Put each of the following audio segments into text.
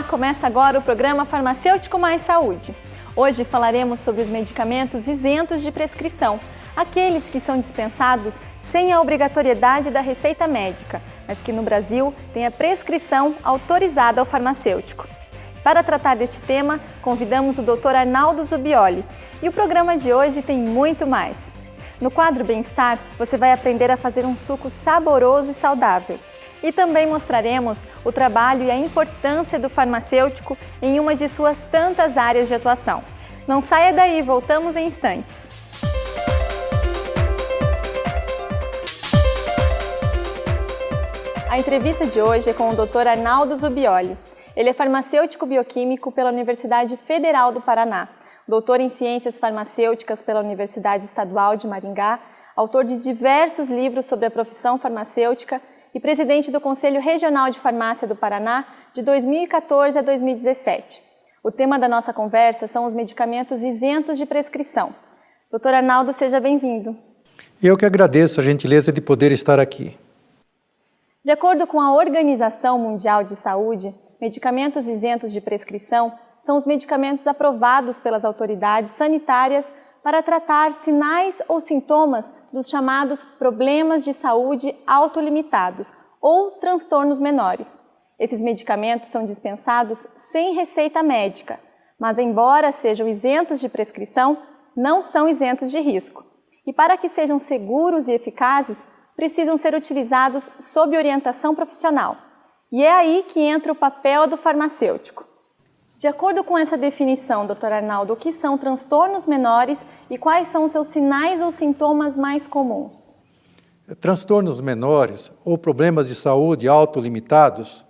começa agora o programa Farmacêutico Mais Saúde. Hoje falaremos sobre os medicamentos isentos de prescrição, aqueles que são dispensados sem a obrigatoriedade da receita médica, mas que no Brasil têm a prescrição autorizada ao farmacêutico. Para tratar deste tema, convidamos o Dr. Arnaldo Zubioli e o programa de hoje tem muito mais. No quadro Bem-Estar, você vai aprender a fazer um suco saboroso e saudável. E também mostraremos o trabalho e a importância do farmacêutico em uma de suas tantas áreas de atuação. Não saia daí, voltamos em instantes. A entrevista de hoje é com o Dr. Arnaldo Zubioli. Ele é farmacêutico bioquímico pela Universidade Federal do Paraná, doutor em Ciências Farmacêuticas pela Universidade Estadual de Maringá, autor de diversos livros sobre a profissão farmacêutica e presidente do Conselho Regional de Farmácia do Paraná de 2014 a 2017. O tema da nossa conversa são os medicamentos isentos de prescrição. Dr. Arnaldo, seja bem-vindo. Eu que agradeço a gentileza de poder estar aqui. De acordo com a Organização Mundial de Saúde, medicamentos isentos de prescrição são os medicamentos aprovados pelas autoridades sanitárias para tratar sinais ou sintomas dos chamados problemas de saúde autolimitados ou transtornos menores. Esses medicamentos são dispensados sem receita médica, mas embora sejam isentos de prescrição, não são isentos de risco. E para que sejam seguros e eficazes, precisam ser utilizados sob orientação profissional. E é aí que entra o papel do farmacêutico. De acordo com essa definição, Dr. Arnaldo, o que são transtornos menores e quais são os seus sinais ou sintomas mais comuns? Transtornos menores ou problemas de saúde autolimitados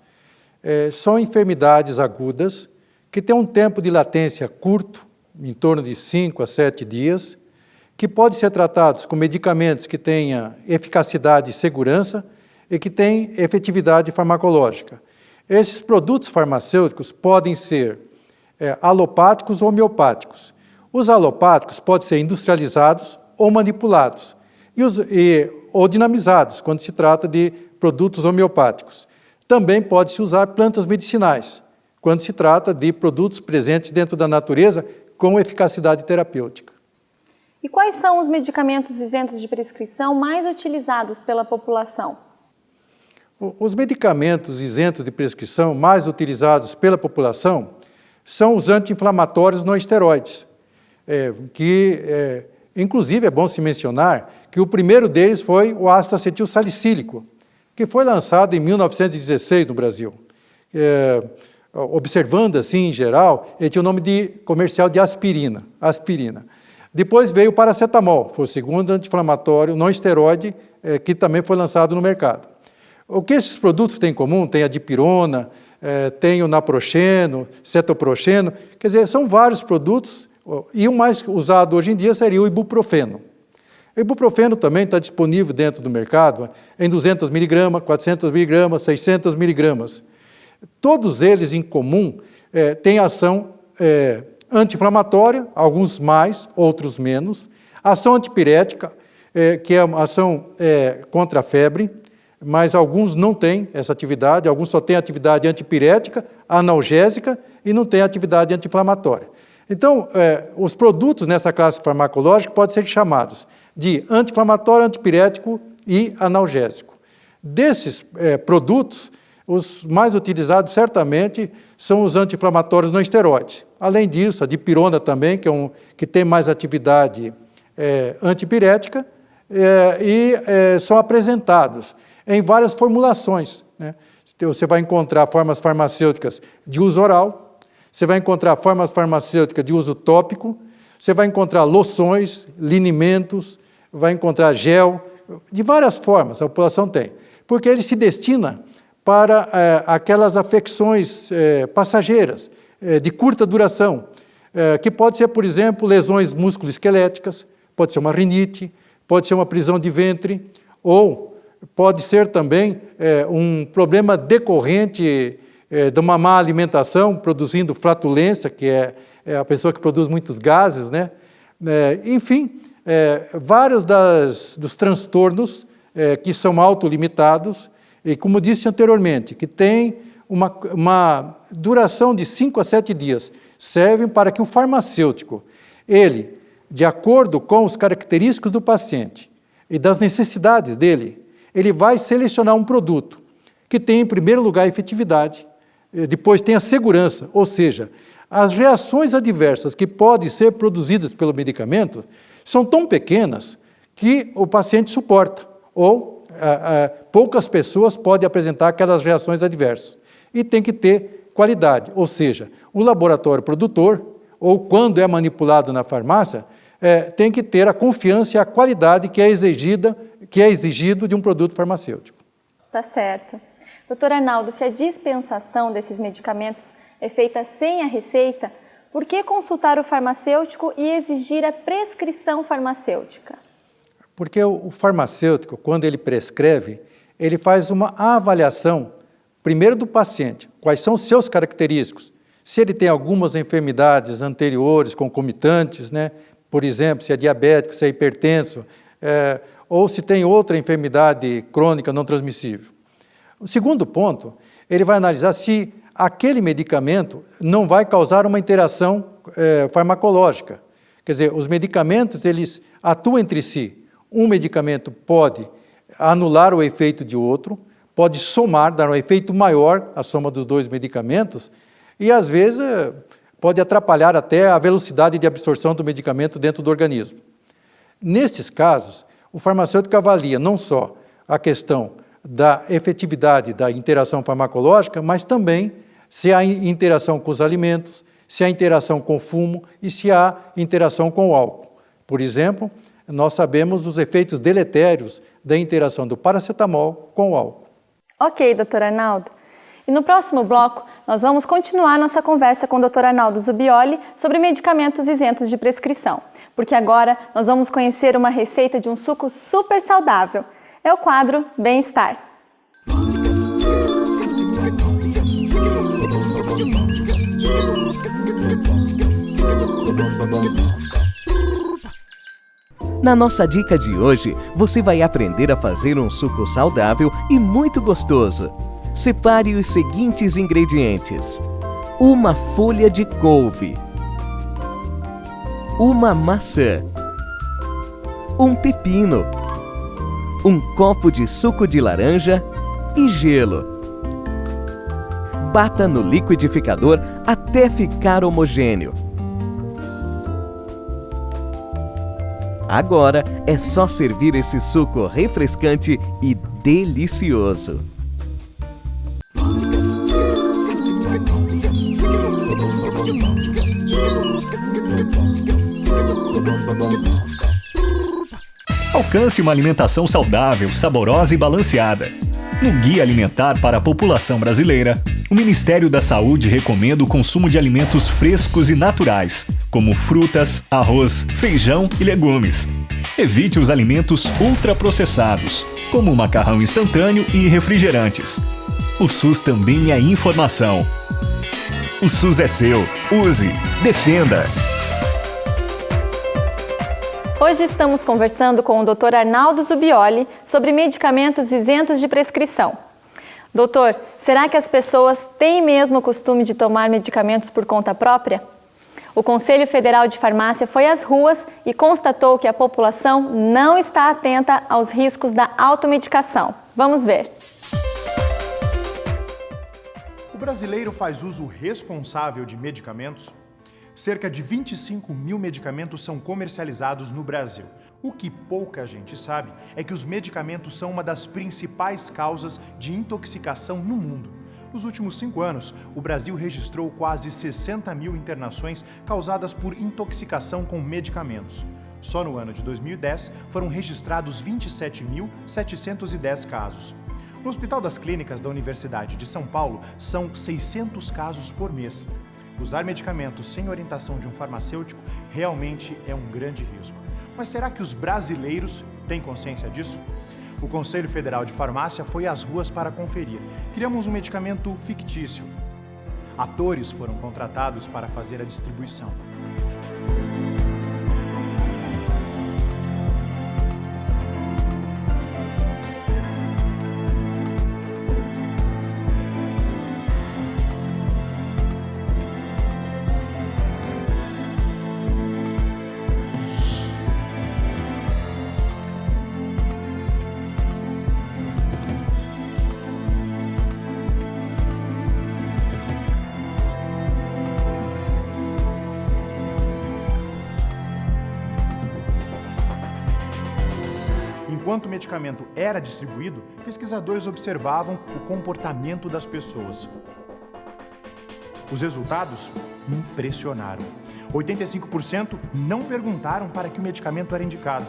são enfermidades agudas que têm um tempo de latência curto, em torno de 5 a 7 dias, que podem ser tratados com medicamentos que tenham eficacidade e segurança e que têm efetividade farmacológica. Esses produtos farmacêuticos podem ser alopáticos ou homeopáticos. Os alopáticos podem ser industrializados ou manipulados, ou dinamizados, quando se trata de produtos homeopáticos. Também pode-se usar plantas medicinais, quando se trata de produtos presentes dentro da natureza com eficacidade terapêutica. E quais são os medicamentos isentos de prescrição mais utilizados pela população? Os medicamentos isentos de prescrição mais utilizados pela população são os anti-inflamatórios não esteroides, inclusive é bom se mencionar que o primeiro deles foi o ácido acetil salicílico, que foi lançado em 1916 no Brasil. Observando assim em geral, ele tinha o nome comercial de aspirina. Depois veio o paracetamol, foi o segundo anti-inflamatório não esteroide que também foi lançado no mercado. O que esses produtos têm em comum? Tem a dipirona, tem o naproxeno, cetoproxeno, quer dizer, são vários produtos, e o mais usado hoje em dia seria o ibuprofeno. O ibuprofeno também está disponível dentro do mercado em 200 mg, 400 mg, 600 mg. Todos eles em comum têm ação anti-inflamatória, alguns mais, outros menos, ação antipirética, que é uma ação contra a febre, mas alguns não têm essa atividade, alguns só têm atividade antipirética, analgésica e não têm atividade anti-inflamatória. Então, os produtos nessa classe farmacológica podem ser chamados de anti-inflamatório, antipirético e analgésico. Desses produtos, os mais utilizados certamente são os anti-inflamatórios não esteroides. Além disso, a dipirona também, que tem mais atividade antipirética, são apresentados em várias formulações, né? Você vai encontrar formas farmacêuticas de uso oral, você vai encontrar formas farmacêuticas de uso tópico, você vai encontrar loções, linimentos, vai encontrar gel, de várias formas a população tem, porque ele se destina para aquelas afecções passageiras, de curta duração, que pode ser, por exemplo, lesões musculoesqueléticas, pode ser uma rinite, pode ser uma prisão de ventre, ou pode ser também um problema decorrente de uma má alimentação, produzindo flatulência, que é a pessoa que produz muitos gases, né? Enfim, vários dos transtornos que são autolimitados e, como disse anteriormente, que tem uma duração de 5 a 7 dias. Servem para que o farmacêutico, ele, de acordo com as características do paciente e das necessidades dele, ele vai selecionar um produto que tem, em primeiro lugar, a efetividade, depois tem a segurança, ou seja, as reações adversas que podem ser produzidas pelo medicamento são tão pequenas que o paciente suporta, ou poucas pessoas podem apresentar aquelas reações adversas. E tem que ter qualidade, ou seja, o laboratório produtor, ou quando é manipulado na farmácia, tem que ter a confiança e a qualidade que é exigido de um produto farmacêutico. Tá certo. Doutor Arnaldo, se a dispensação desses medicamentos é feita sem a receita, por que consultar o farmacêutico e exigir a prescrição farmacêutica? Porque o farmacêutico, quando ele prescreve, ele faz uma avaliação, primeiro do paciente, quais são os seus característicos, se ele tem algumas enfermidades anteriores, concomitantes, né? Por exemplo, se é diabético, se é hipertenso, ou se tem outra enfermidade crônica não transmissível. O segundo ponto, ele vai analisar se aquele medicamento não vai causar uma interação farmacológica. Quer dizer, os medicamentos, eles atuam entre si. Um medicamento pode anular o efeito de outro, pode somar, dar um efeito maior, a soma dos dois medicamentos, e às vezes pode atrapalhar até a velocidade de absorção do medicamento dentro do organismo. Nesses casos, o farmacêutico avalia não só a questão da efetividade da interação farmacológica, mas também se há interação com os alimentos, se há interação com o fumo e se há interação com o álcool. Por exemplo, nós sabemos os efeitos deletérios da interação do paracetamol com o álcool. Ok, doutor Arnaldo. E no próximo bloco, nós vamos continuar nossa conversa com o Dr. Arnaldo Zubioli sobre medicamentos isentos de prescrição, porque agora nós vamos conhecer uma receita de um suco super saudável. É o quadro Bem-Estar. Na nossa dica de hoje, você vai aprender a fazer um suco saudável e muito gostoso. Separe os seguintes ingredientes: uma folha de couve, uma maçã, um pepino, um copo de suco de laranja e gelo. Bata no liquidificador até ficar homogêneo. Agora é só servir esse suco refrescante e delicioso. Alcance uma alimentação saudável, saborosa e balanceada. No Guia Alimentar para a População Brasileira, o Ministério da Saúde recomenda o consumo de alimentos frescos e naturais, como frutas, arroz, feijão e legumes. Evite os alimentos ultraprocessados, como o macarrão instantâneo e refrigerantes. O SUS também é informação. O SUS é seu. Use. Defenda. Hoje estamos conversando com o Dr. Arnaldo Zubioli sobre medicamentos isentos de prescrição. Doutor, será que as pessoas têm mesmo o costume de tomar medicamentos por conta própria? O Conselho Federal de Farmácia foi às ruas e constatou que a população não está atenta aos riscos da automedicação. Vamos ver. O brasileiro faz uso responsável de medicamentos? Cerca de 25 mil medicamentos são comercializados no Brasil. O que pouca gente sabe é que os medicamentos são uma das principais causas de intoxicação no mundo. Nos últimos 5 anos, o Brasil registrou quase 60 mil internações causadas por intoxicação com medicamentos. Só no ano de 2010, foram registrados 27.710 casos. No Hospital das Clínicas da Universidade de São Paulo, são 600 casos por mês. Usar medicamentos sem orientação de um farmacêutico realmente é um grande risco. Mas será que os brasileiros têm consciência disso? O Conselho Federal de Farmácia foi às ruas para conferir. Criamos um medicamento fictício. Atores foram contratados para fazer a distribuição. Enquanto o medicamento era distribuído, pesquisadores observavam o comportamento das pessoas. Os resultados impressionaram. 85% não perguntaram para que o medicamento era indicado.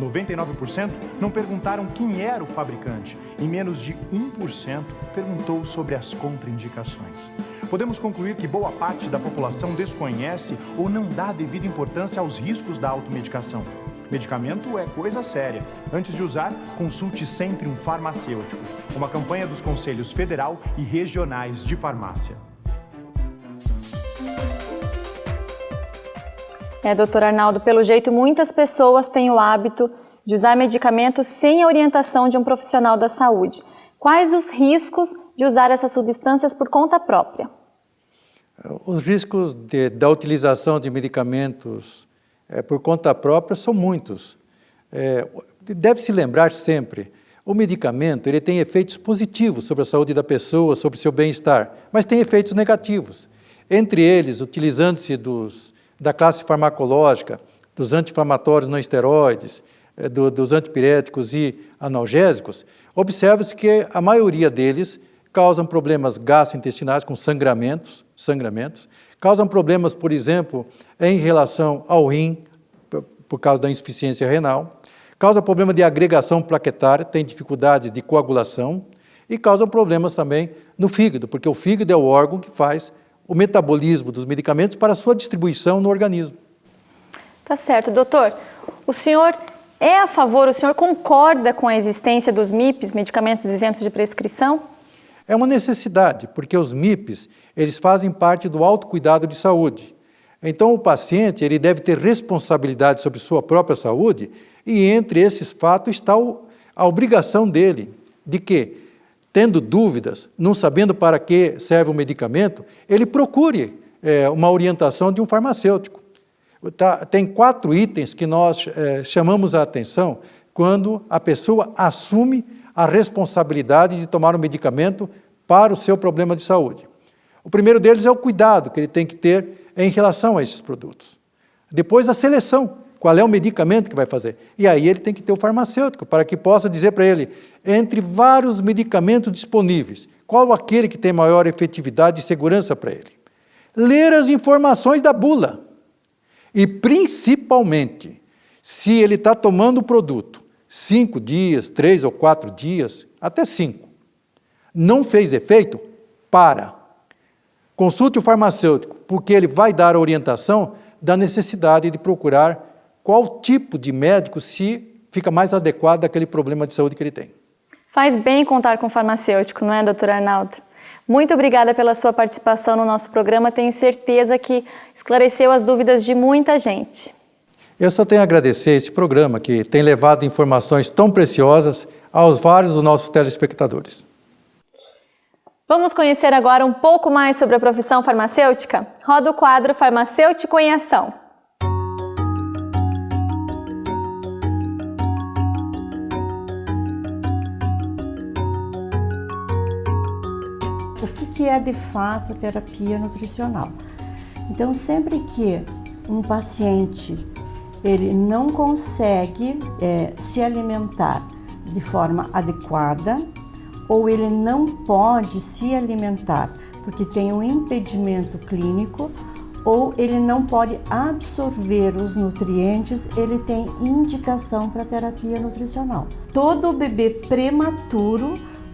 99% não perguntaram quem era o fabricante e menos de 1% perguntou sobre as contraindicações. Podemos concluir que boa parte da população desconhece ou não dá devida importância aos riscos da automedicação. Medicamento é coisa séria. Antes de usar, consulte sempre um farmacêutico. Uma campanha dos Conselhos Federal e Regionais de Farmácia. Doutor Arnaldo, pelo jeito muitas pessoas têm o hábito de usar medicamentos sem a orientação de um profissional da saúde. Quais os riscos de usar essas substâncias por conta própria? Os riscos da utilização de medicamentos por conta própria são muitos. Deve-se lembrar sempre, o medicamento ele tem efeitos positivos sobre a saúde da pessoa, sobre o seu bem-estar, mas tem efeitos negativos. Entre eles, utilizando-se da classe farmacológica, dos anti-inflamatórios não esteroides, dos antipiréticos e analgésicos, observa-se que a maioria deles causam problemas gastrointestinais com sangramentos, causam problemas, por exemplo, em relação ao rim, por causa da insuficiência renal, causa problema de agregação plaquetária, tem dificuldades de coagulação e causam problemas também no fígado, porque o fígado é o órgão que faz o metabolismo dos medicamentos para a sua distribuição no organismo. Tá certo, doutor. O senhor é a favor, o senhor concorda com a existência dos MIPs, medicamentos isentos de prescrição? É uma necessidade, porque os MIPs, eles fazem parte do autocuidado de saúde. Então, o paciente ele deve ter responsabilidade sobre sua própria saúde e entre esses fatos está a obrigação dele de que, tendo dúvidas, não sabendo para que serve o medicamento, ele procure uma orientação de um farmacêutico. Tem 4 itens que nós chamamos a atenção quando a pessoa assume a responsabilidade de tomar um medicamento para o seu problema de saúde. O primeiro deles é o cuidado que ele tem que ter em relação a esses produtos. Depois, a seleção. Qual é o medicamento que vai fazer? E aí ele tem que ter o farmacêutico, para que possa dizer para ele, entre vários medicamentos disponíveis, qual aquele que tem maior efetividade e segurança para ele. Ler as informações da bula. E, principalmente, se ele está tomando o produto 5 dias, 3 ou 4 dias, até 5, não fez efeito, para. Consulte o farmacêutico, porque ele vai dar a orientação da necessidade de procurar qual tipo de médico se fica mais adequado àquele problema de saúde que ele tem. Faz bem contar com o farmacêutico, não é, doutor Arnaldo? Muito obrigada pela sua participação no nosso programa. Tenho certeza que esclareceu as dúvidas de muita gente. Eu só tenho a agradecer esse programa que tem levado informações tão preciosas aos vários dos nossos telespectadores. Vamos conhecer agora um pouco mais sobre a profissão farmacêutica? Roda o quadro Farmacêutico em Ação. O que é de fato terapia nutricional? Então, sempre que um paciente ele não consegue se alimentar de forma adequada ou ele não pode se alimentar porque tem um impedimento clínico ou ele não pode absorver os nutrientes, ele tem indicação para terapia nutricional. Todo bebê prematuro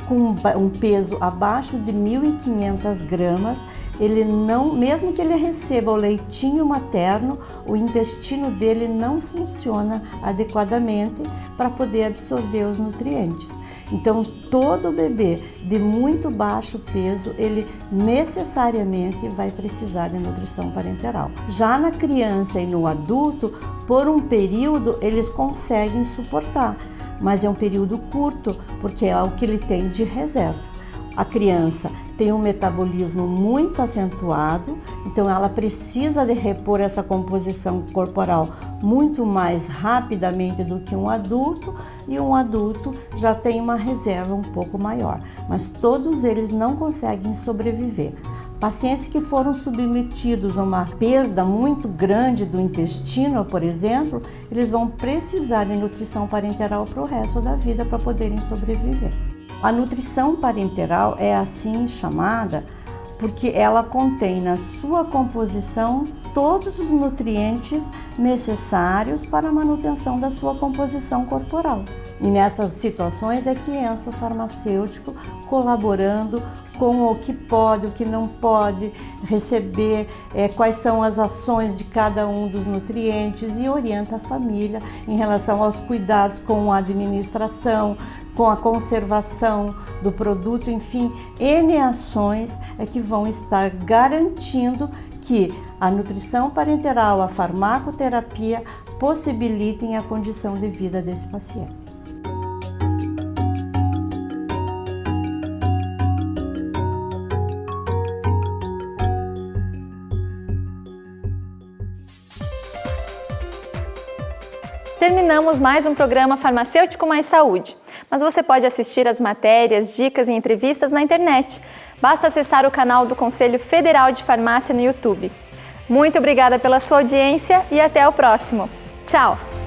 com um peso abaixo de 1.500 gramas, ele não, mesmo que ele receba o leitinho materno, o intestino dele não funciona adequadamente para poder absorver os nutrientes. Então, todo bebê de muito baixo peso, ele necessariamente vai precisar de nutrição parenteral. Já na criança e no adulto, por um período, eles conseguem suportar, mas é um período curto, porque é o que ele tem de reserva. A criança tem um metabolismo muito acentuado, então ela precisa de repor essa composição corporal muito mais rapidamente do que um adulto, e um adulto já tem uma reserva um pouco maior, mas todos eles não conseguem sobreviver. Pacientes que foram submetidos a uma perda muito grande do intestino, por exemplo, eles vão precisar de nutrição parenteral para o resto da vida para poderem sobreviver. A nutrição parenteral é assim chamada porque ela contém na sua composição todos os nutrientes necessários para a manutenção da sua composição corporal. E nessas situações é que entra o farmacêutico colaborando com o que pode, o que não pode receber, quais são as ações de cada um dos nutrientes e orienta a família em relação aos cuidados com a administração, com a conservação do produto, enfim, N ações é que vão estar garantindo que a nutrição parenteral, a farmacoterapia possibilitem a condição de vida desse paciente. Terminamos mais um programa Farmacêutico Mais Saúde, mas você pode assistir as matérias, dicas e entrevistas na internet. Basta acessar o canal do Conselho Federal de Farmácia no YouTube. Muito obrigada pela sua audiência e até o próximo. Tchau!